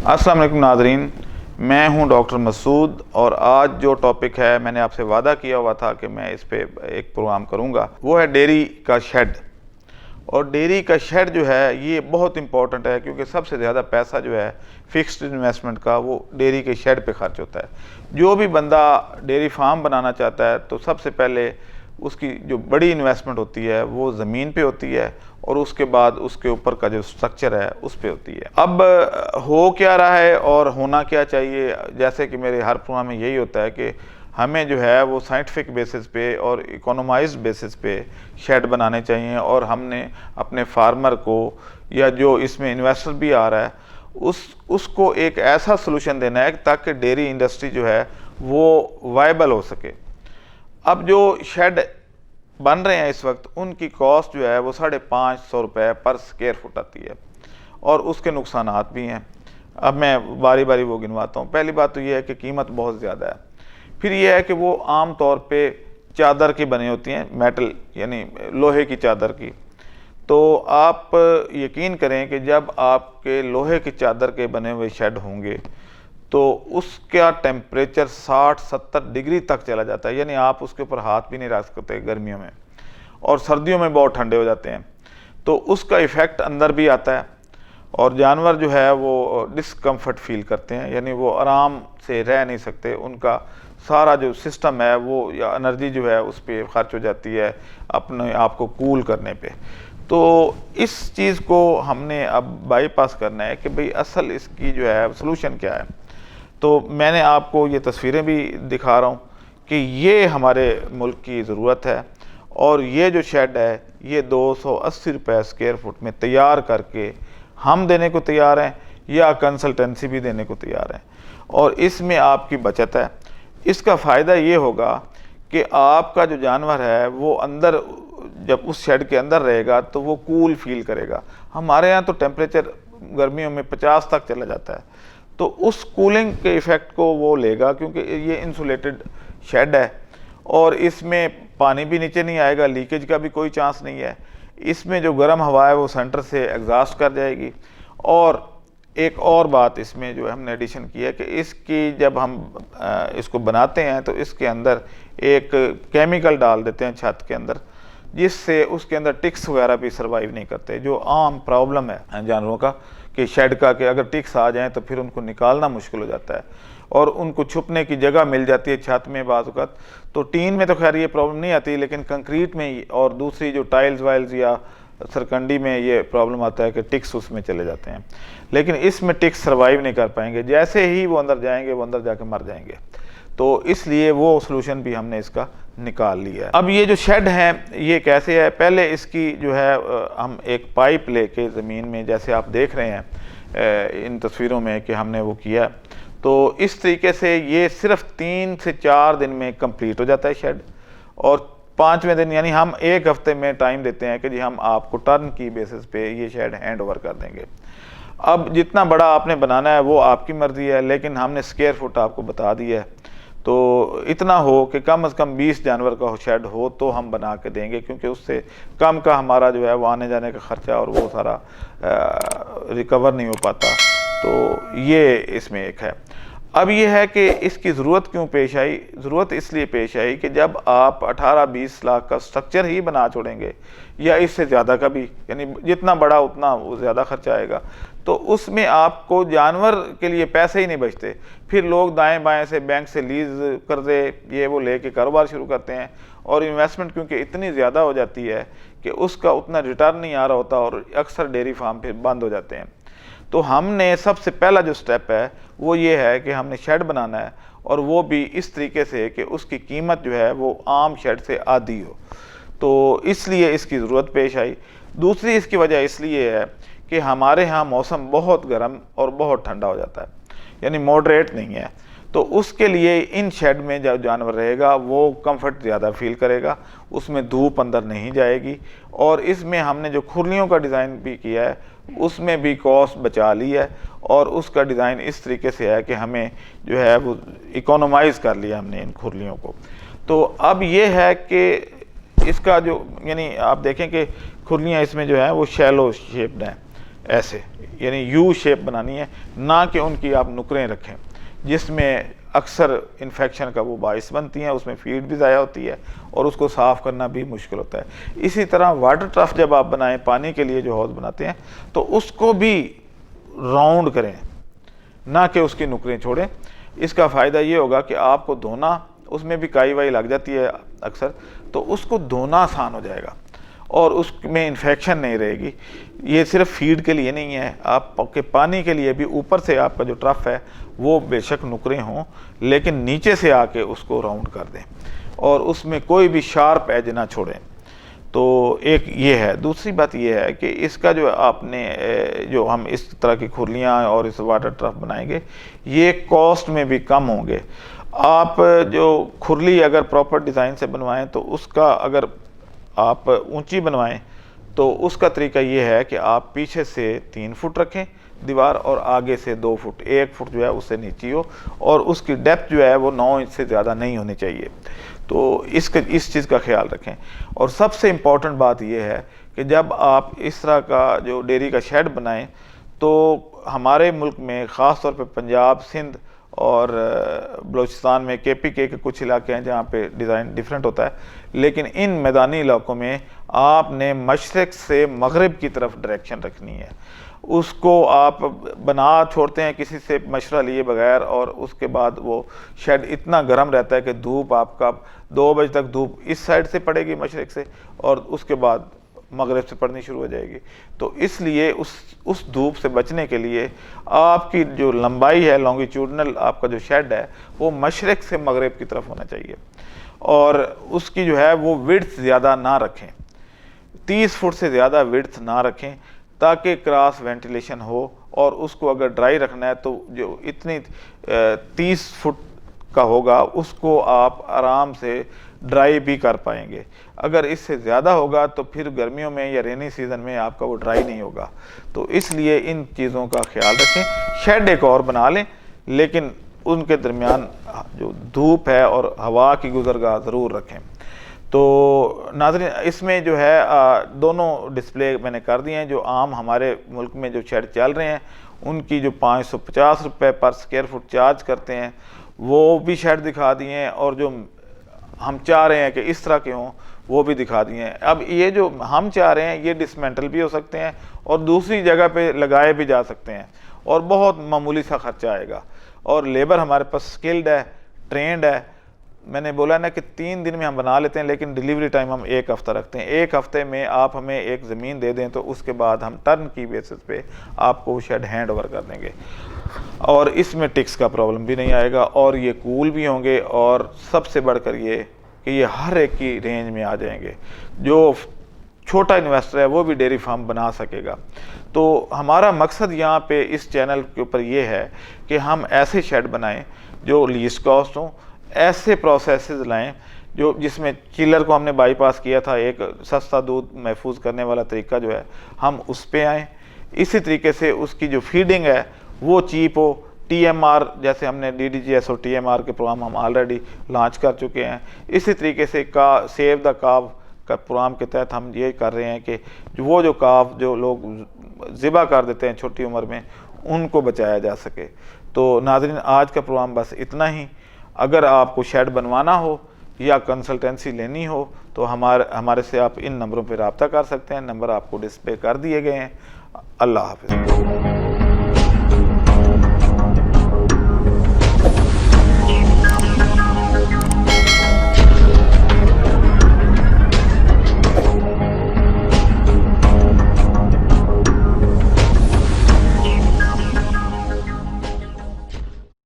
अस्सलाम वालेकुम नाज़रीन, मैं हूं डॉक्टर मसूद और आज जो टॉपिक है मैंने आपसे वादा किया हुआ था कि मैं इस पे एक प्रोग्राम करूंगा, वो है डेयरी का शेड। और डेयरी का शेड जो है ये बहुत इंपॉर्टेंट है क्योंकि सबसे ज़्यादा पैसा जो है फिक्स्ड इन्वेस्टमेंट का वो डेयरी के शेड पे खर्च होता है। जो भी बंदा डेयरी फार्म बनाना चाहता है तो सबसे पहले उसकी जो बड़ी इन्वेस्टमेंट होती है वो ज़मीन पे होती है और उसके बाद उसके ऊपर का जो स्ट्रक्चर है उस पे होती है। अब हो क्या रहा है और होना क्या चाहिए, जैसे कि मेरे हर प्रोग्राम में यही होता है कि हमें जो है वो साइंटिफिक बेसिस पे और इकोनोमाइज्ड बेसिस पे शेड बनाने चाहिए और हमने अपने फार्मर को या जो इसमें इन्वेस्टर भी आ रहा है उसको एक ऐसा सोल्यूशन देना है ताकि डेयरी इंडस्ट्री जो है वो वायबल हो सके। अब जो शेड बन रहे हैं इस वक्त उनकी कॉस्ट जो है वो 550 रुपये पर स्क्वायर फुट आती है और उसके नुकसानात भी हैं। अब मैं बारी बारी वो गिनवाता हूँ। पहली बात तो ये है कि कीमत बहुत ज़्यादा है। फिर ये है कि वो आम तौर पे चादर की बनी होती हैं, मेटल यानी लोहे की चादर की। तो आप यकीन करें कि जब आपके लोहे की चादर के बने हुए शेड होंगे तो उसका टेम्परेचर 60-70 डिग्री तक चला जाता है, यानी आप उसके ऊपर हाथ भी नहीं रख सकते गर्मियों में, और सर्दियों में बहुत ठंडे हो जाते हैं। तो उसका इफ़ेक्ट अंदर भी आता है और जानवर जो है वो डिस्कम्फर्ट फील करते हैं, यानी वो आराम से रह नहीं सकते। उनका सारा जो सिस्टम है वो या एनर्जी जो है उस पर खर्च हो जाती है अपने आप को कूल करने पे। तो इस चीज़ को हमने अब बाईपास करना है कि भाई असल इसकी जो है सोल्यूशन क्या है। तो मैंने आपको ये तस्वीरें भी दिखा रहा हूँ कि ये हमारे मुल्क की ज़रूरत है और ये जो शेड है ये 280 रुपये स्क्वायर फुट में तैयार करके हम देने को तैयार हैं या कंसल्टेंसी भी देने को तैयार हैं और इसमें आपकी बचत है। इसका फ़ायदा ये होगा कि आपका जो जानवर है वो अंदर जब उस शेड के अंदर रहेगा तो वो कूल फील करेगा। हमारे यहाँ तो टेम्परेचर गर्मियों में 50 तक चला जाता है, तो उस कूलिंग के इफ़ेक्ट को वो लेगा क्योंकि ये इंसुलेटेड शेड है और इसमें पानी भी नीचे नहीं आएगा, लीकेज का भी कोई चांस नहीं है। इसमें जो गर्म हवा है वो सेंटर से एग्जॉस्ट कर जाएगी। और एक और बात इसमें जो हमने एडिशन की है कि इसकी जब हम इसको बनाते हैं तो इसके अंदर एक केमिकल डाल देते हैं छत के अंदर, जिससे उसके अंदर टिक्स वगैरह भी सर्वाइव नहीं करते, जो आम प्रॉब्लम है जानवरों का कि शेड का कि अगर टिक्स आ जाएं तो फिर उनको निकालना मुश्किल हो जाता है और उनको छुपने की जगह मिल जाती है छत में बाज़ वक़्त। तो टीन में तो खैर ये प्रॉब्लम नहीं आती, लेकिन कंक्रीट में और दूसरी जो टाइल्स वाइल्स या सरकंडी में ये प्रॉब्लम आता है कि टिक्स उसमें चले जाते हैं। लेकिन इसमें टिक्स सर्वाइव नहीं कर पाएंगे, जैसे ही वो अंदर जाएंगे वो अंदर जाके मर जाएंगे। तो इसलिए वो सोल्यूशन भी हमने इसका निकाल लिया है। अब ये जो शेड है ये कैसे है, पहले इसकी जो है हम एक पाइप लेके ज़मीन में, जैसे आप देख रहे हैं इन तस्वीरों में कि हमने वो किया, तो इस तरीके से ये सिर्फ 3 से 4 दिन में कंप्लीट हो जाता है शेड। और 5वें दिन यानी हम 1 हफ्ते में टाइम देते हैं कि जी हम आपको टर्न की बेसिस पे ये शेड हैंड ओवर कर देंगे। अब जितना बड़ा आपने बनाना है वो आपकी मर्ज़ी है, लेकिन हमने स्क्वायर फुट आपको बता दिया है। तो इतना हो कि कम से कम 20 जानवर का शेड हो तो हम बना के देंगे, क्योंकि उससे कम का हमारा जो है वो आने जाने का ख़र्चा और वो सारा रिकवर नहीं हो पाता। तो ये इसमें एक है। अब ये है कि इसकी ज़रूरत क्यों पेश आई। ज़रूरत इसलिए पेश आई कि जब आप 18-20 लाख का स्ट्रक्चर ही बना छोड़ेंगे या इससे ज़्यादा का भी, यानी जितना बड़ा उतना वो ज़्यादा खर्चा आएगा, तो उसमें आपको जानवर के लिए पैसे ही नहीं बचते। फिर लोग दाएं बाएं से बैंक से लीज कर्जे ये वो लेके कारोबार शुरू करते हैं और इन्वेस्टमेंट क्योंकि इतनी ज़्यादा हो जाती है कि उसका उतना रिटर्न नहीं आ रहा होता और अक्सर डेयरी फार्म फिर बंद हो जाते हैं। तो हमने सबसे पहला जो स्टेप है वो ये है कि हमने शेड बनाना है और वो भी इस तरीके से कि उसकी कीमत जो है वो आम शेड से आधी हो। तो इसलिए इसकी ज़रूरत पेश आई। दूसरी इसकी वजह इसलिए है कि हमारे यहाँ मौसम बहुत गर्म और बहुत ठंडा हो जाता है, यानी मॉडरेट नहीं है। तो उसके लिए इन शेड में जो जानवर रहेगा वो कंफर्ट ज़्यादा फील करेगा, उसमें धूप अंदर नहीं जाएगी। और इसमें हमने जो खुरलियों का डिज़ाइन भी किया है उसमें भी कॉस्ट बचा ली है और उसका डिज़ाइन इस तरीके से है कि हमें जो है वो इकोनोमाइज़ कर लिया हमने इन खुरलियों को। तो अब ये है कि इसका जो यानी आप देखें कि खुरलियाँ इसमें जो है वो शैलो शेप्ड हैं, ऐसे, यानी यू शेप बनानी है, ना कि उनकी आप नुकरें रखें जिसमें अक्सर इन्फेक्शन का वो बाइस बनती हैं, उसमें फीड भी ज़ाया होती है और उसको साफ़ करना भी मुश्किल होता है। इसी तरह वाटर ट्रफ जब आप बनाएं, पानी के लिए जो हौज़ बनाते हैं, तो उसको भी राउंड करें, ना कि उसकी नुकरें छोड़ें। इसका फ़ायदा ये होगा कि आपको धोना, उसमें भी काई वाई लग जाती है अक्सर, तो उसको धोना आसान हो जाएगा और उसमें इन्फेक्शन नहीं रहेगी। ये सिर्फ फीड के लिए नहीं है, आपके पानी के लिए भी ऊपर से आपका जो ट्रफ है वो बेशक नुकरें हों, लेकिन नीचे से आके उसको राउंड कर दें और उसमें कोई भी शार्प एज ना छोड़ें। तो एक ये है। दूसरी बात ये है कि इसका जो आपने जो हम इस तरह की खुरलियाँ और इस वाटर ट्रफ बनाएंगे, ये कॉस्ट में भी कम होंगे। आप जो खुरली अगर प्रॉपर डिज़ाइन से बनवाएं तो उसका अगर आप ऊंची बनवाएं तो उसका तरीका ये है कि आप पीछे से 3 फुट रखें दीवार और आगे से 2 फुट, 1 फुट जो है उससे नीचे हो और उसकी डेप्थ जो है वो 9 इंच से ज़्यादा नहीं होनी चाहिए। तो इस चीज़ का ख्याल रखें। और सबसे इम्पॉर्टेंट बात यह है कि जब आप इस तरह का जो डेयरी का शेड बनाएं तो हमारे मुल्क में ख़ास तौर पे पंजाब, सिंध और बलूचिस्तान में KPK के कुछ इलाके हैं जहाँ पे डिज़ाइन डिफरेंट होता है, लेकिन इन मैदानी इलाकों में आपने मशरक़ से मगरिब की तरफ डायरेक्शन रखनी है। उसको आप बना छोड़ते हैं किसी से मशवरा लिए बगैर और उसके बाद वो शेड इतना गर्म रहता है कि धूप आपका 2 बजे तक धूप इस साइड से पड़ेगी मशरक़ से और उसके बाद मगरिब से पड़नी शुरू हो जाएगी। तो इसलिए उस धूप से बचने के लिए आपकी जो लंबाई है, लॉन्गिट्यूडनल आपका जो शेड है, वो मशरक़ से मगरिब की तरफ होना चाहिए और उसकी जो है वो विड्थ ज़्यादा ना रखें, 30 फुट से ज़्यादा विड्थ ना रखें ताकि क्रॉस वेंटिलेशन हो। और उसको अगर ड्राई रखना है तो जो इतनी 30 फुट का होगा उसको आप आराम से ड्राई भी कर पाएंगे। अगर इससे ज़्यादा होगा तो फिर गर्मियों में या रेनी सीज़न में आपका वो ड्राई नहीं होगा। तो इसलिए इन चीज़ों का ख्याल रखें। शेड एक और बना लें, लेकिन उनके दरमियान जो धूप है और हवा की गुजरगाह ज़रूर रखें। तो नाज़रीन, इसमें जो है दोनों डिस्प्ले मैंने कर दिए हैं। जो आम हमारे मुल्क में जो शेड चल रहे हैं उनकी जो 550 रुपये पर स्क्वायर फुट चार्ज करते हैं वो भी शेड दिखा दिए हैं और जो हम चाह रहे हैं कि इस तरह के हों वो भी दिखा दिए हैं। अब ये जो हम चाह रहे हैं ये डिसमेंटल भी हो सकते हैं और दूसरी जगह पे लगाए भी जा सकते हैं और बहुत मामूली सा खर्चा आएगा और लेबर हमारे पास स्किल्ड है, ट्रेंड है। मैंने बोला ना कि 3 दिन में हम बना लेते हैं, लेकिन डिलीवरी टाइम हम 1 हफ़्ता रखते हैं। 1 हफ़्ते में आप हमें एक ज़मीन दे दें तो उसके बाद हम टर्न की बेसिस पे आपको शेड हैंड ओवर कर देंगे और इसमें टिक्स का प्रॉब्लम भी नहीं आएगा और ये कूल भी होंगे और सबसे बढ़कर ये कि ये हर एक की रेंज में आ जाएंगे। जो छोटा इन्वेस्टर है वो भी डेयरी फार्म बना सकेगा। तो हमारा मकसद यहाँ पे इस चैनल के ऊपर ये है कि हम ऐसे शेड बनाएं जो लीस्ट कॉस्ट हों, ऐसे प्रोसेसेस लाएं जो जिसमें चिलर को हमने बाईपास किया था, एक सस्ता दूध महफूज करने वाला तरीका जो है हम उस पे आएँ। इसी तरीके से उसकी जो फीडिंग है वो चीप हो। TMR जैसे हमने DDGS और TMR के प्रोग्राम हम ऑलरेडी लॉन्च कर चुके हैं। इसी तरीके से सेव द काव का प्रोग्राम के तहत हम ये कर रहे हैं कि जो काव जो लोग ज़िबा कर देते हैं छोटी उम्र में उनको बचाया जा सके। तो नाज़रीन, आज का प्रोग्राम बस इतना ही। अगर आपको शेड बनवाना हो या कंसल्टेंसी लेनी हो तो हमारे से आप इन नंबरों पर रब्ता कर सकते हैं। नंबर आपको डिस्प्ले कर दिए गए हैं। अल्लाह हाफ़िज़।